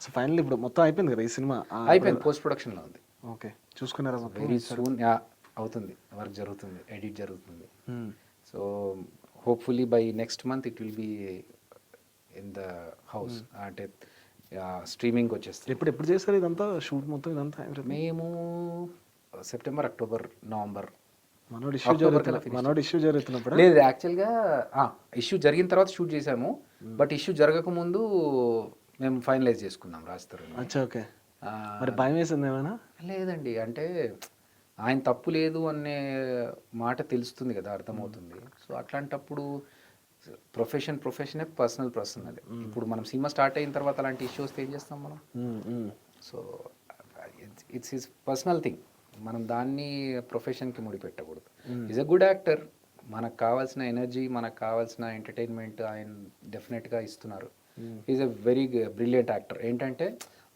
So final ఇప్పుడు మొత్తం అయిపోయింది కదా ఈ సినిమా? అయిపోయింది, పోస్ట్ ప్రొడక్షన్లో ఉంది. ఓకే, చూసుకున్నారా మొత్తం? వెరీ సూన్ అవుతుంది, వర్క్ జరుగుతుంది, ఎడిట్ జరుగుతుంది. So hopefully by next month it will be in the house, అంటే స్ట్రీమింగ్ వచ్చేస్తుంది. ఎప్పుడు చేస్తారు ఇదంతా షూట్ మొత్తం ఇదంతా? మేము సెప్టెంబర్, అక్టోబర్, నవంబర్. మనోడు ఇష్యూ జరుగుతున్నప్పుడు లేదు, యాక్చువల్గా ఇష్యూ జరిగిన తర్వాత షూట్ చేసాము, బట్ ఇష్యూ జరగక ముందు మేము ఫైనలైజ్ చేసుకున్నాం రాస్తారు. అచ్చా, ఓకే. మరి భయం వేసింది ఏమైనా? లేదండి, అంటే ఆయన తప్పు లేదు అనే మాట తెలుస్తుంది కదా, అర్థమవుతుంది. సో అట్లాంటప్పుడు ప్రొఫెషనే, పర్సనల్. ఇప్పుడు మనం సినిమా స్టార్ట్ అయిన తర్వాత అలాంటి ఇష్యూ వస్తే ఏం చేస్తాం మనం? So it's his personal thing, మనం దాన్ని ప్రొఫెషన్కి ముడిపెట్టకూడదు. ఈజ్ అ గుడ్ యాక్టర్, మనకు కావాల్సిన ఎనర్జీ, మనకు కావాల్సిన ఎంటర్టైన్మెంట్ ఆయన డెఫినెట్గా ఇస్తున్నారు. Is a very brilliant actor. ఏంటంటే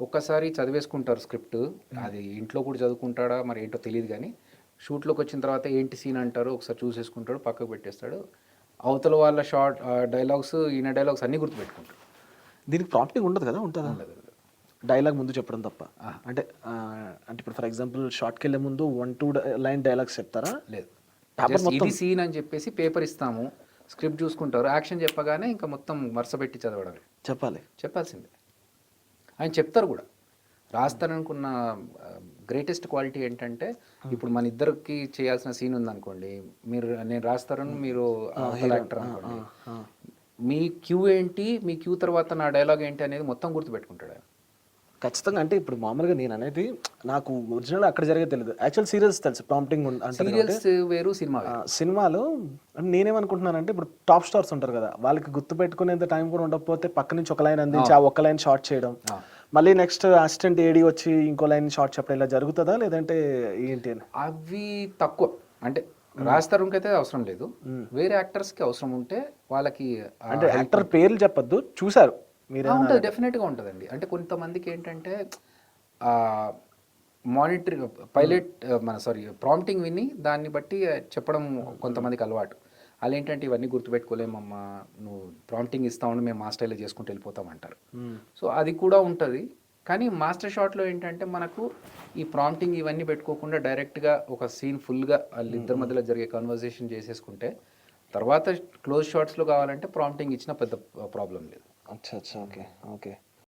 ఒక్కసారి చదివేసుకుంటారు స్క్రిప్ట్, అది ఇంట్లో కూడా చదువుకుంటాడా మరి ఏంటో తెలియదు, కానీ షూట్లోకి వచ్చిన తర్వాత ఏంటి సీన్ అంటారు ఒకసారి చూసేసుకుంటాడు, పక్కకు పెట్టేస్తాడు. అవతల వాళ్ళ షార్ట్ డైలాగ్స్, ఈయన డైలాగ్స్ అన్నీ గుర్తుపెట్టుకుంటాడు. దీనికి ప్రాంప్టింగ్ ఉండదు కదా? ఉంటుందా? ఉండదు. డైలాగ్ ముందు చెప్పడం తప్ప. అంటే ఇప్పుడు ఫర్ ఎగ్జాంపుల్ షార్ట్కి వెళ్ళే ముందు 1-2 లైన్ డైలాగ్స్ చెప్తారా? లేదు, ఇది సీన్ అని చెప్పేసి పేపర్ ఇస్తాము, స్క్రిప్ట్ చూసుకుంటారు, యాక్షన్ చెప్పగానే ఇంకా మొత్తం వరుస పెట్టి చదవడమే. చెప్పాల్సిందే. ఆయన చెప్తారు కూడా. రాస్తారనుకున్న గ్రేటెస్ట్ క్వాలిటీ ఏంటంటే, ఇప్పుడు మన ఇద్దరికి చేయాల్సిన సీన్ ఉందనుకోండి, నేను రాస్తారని మీరు యాక్టర్ అనుకోండి, మీ క్యూ ఏంటి, మీ క్యూ తర్వాత నా డైలాగ్ ఏంటి అనేది మొత్తం గుర్తుపెట్టుకుంటాడు ఆయన. ఖచ్చితంగా. అంటే ఇప్పుడు మామూలుగా నేను అనేది నాకు ఒరిజినల్ అక్కడ జరిగే తెలియదు, యాక్చువల్ సీరియల్స్ తెలుసు ప్రాంప్టింగ్ అంటే. సీరియల్స్ వేరు, సినిమాలో నేనేమనుకుంటున్నానంటే ఇప్పుడు టాప్ స్టార్స్ ఉంటారు కదా, వాళ్ళకి గుర్తు పెట్టుకునేంత టైం కూడా ఉండకపోతే పక్క నుంచి ఒక లైన్ అందించి ఆ ఒక్క లైన్ షార్ట్ చేయడం, మళ్ళీ నెక్స్ట్ అసిస్టెంట్ ఏడి వచ్చి ఇంకో లైన్ షార్ట్ చెప్పడం, ఇలా జరుగుతుందా లేదంటే ఏంటి అని? అవి తక్కువ. అంటే రాస్తారుకి అయితే అవసరం లేదు, వేరే యాక్టర్స్కి అవసరం ఉంటే వాళ్ళకి. అంటే యాక్టర్ పేర్లు చెప్పొద్దు, చూసారు ఉంటుంది, డెఫినెట్గా ఉంటుందండి. అంటే కొంతమందికి ఏంటంటే మానిటరింగ్ ప్రాంప్టింగ్ విని దాన్ని బట్టి చెప్పడం కొంతమందికి అలవాటు. వాళ్ళు ఏంటంటే ఇవన్నీ గుర్తుపెట్టుకోలేమమ్మా, నువ్వు ప్రాంప్టింగ్ ఇస్తామని మేము మా స్టైల్లో చేసుకుంటూ వెళ్ళిపోతామంటారు. సో అది కూడా ఉంటుంది. కానీ మాస్టర్ షాట్లో ఏంటంటే మనకు ఈ ప్రాంప్టింగ్ ఇవన్నీ పెట్టుకోకుండా డైరెక్ట్గా ఒక సీన్ ఫుల్గా వాళ్ళిద్దరి మధ్యలో జరిగే కన్వర్జేషన్ చేసేసుకుంటే, తర్వాత క్లోజ్ షాట్స్లో కావాలంటే ప్రాంప్టింగ్ ఇచ్చిన పెద్ద ప్రాబ్లం లేదు. అచ్చా, ఓకే.